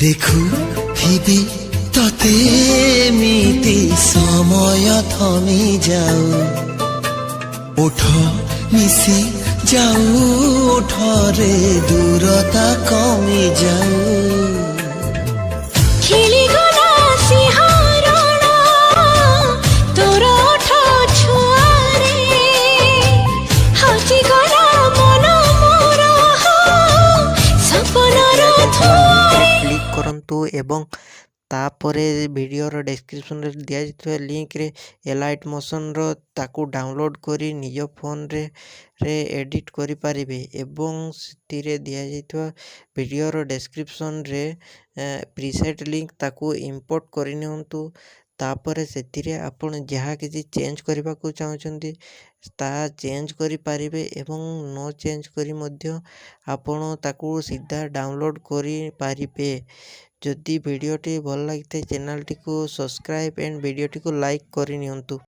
ଦେଖୁଥିବି ତତେ ଏମିତି ସମୟ ଥମି ଯାଉ ଓଠ ମିଶି ଯାଉ ଓଠରେ ଦୂରତା କମି ଯାଉ ଖେଳିଗଲା ସିଂହରଣ ତୋର ଓଠ ଛୁଆରେ ହଜିଗଲା ମନ ମୋର ସପନର ଧୂଆରେ କ୍ଲିକ୍ କରନ୍ତୁ ଏବଂ ତାପରେ ଭିଡ଼ିଓର ଡେସ୍କ୍ରିପସନ୍ରେ ଦିଆଯାଇଥିବା ଲିଙ୍କରେ ଏଲାଇଟ୍ ମୋସନ୍ର ତାକୁ ଡାଉନଲୋଡ଼୍ କରି ନିଜ ଫୋନ୍ରେ ଏଡ଼ିଟ୍ କରିପାରିବେ ଏବଂ ସେଥିରେ ଦିଆଯାଇଥିବା ଭିଡ଼ିଓର ଡେସ୍କ୍ରିପସନ୍ରେ ପ୍ରିସେଟ୍ ଲିଙ୍କ ତାକୁ ଇମ୍ପୋର୍ଟ କରିନିଅନ୍ତୁ। ତାପରେ ସେଥିରେ ଆପଣ ଯାହା କିଛି ଚେଞ୍ଜ କରିବାକୁ ଚାହୁଁଛନ୍ତି ତାହା ଚେଞ୍ଜ କରିପାରିବେ ଏବଂ ନ ଚେଞ୍ଜ କରି ମଧ୍ୟ ଆପଣ ତାକୁ ସିଧା ଡାଉନଲୋଡ଼୍ କରିପାରିବେ। ଯଦି ଭିଡ଼ିଓଟି ଭଲ ଲାଗିଥାଏ ଚ୍ୟାନେଲଟିକୁ ସବସ୍କ୍ରାଇବ୍ ଏଣ୍ଡ ଭିଡ଼ିଓଟିକୁ ଲାଇକ୍ କରିନିଅନ୍ତୁ।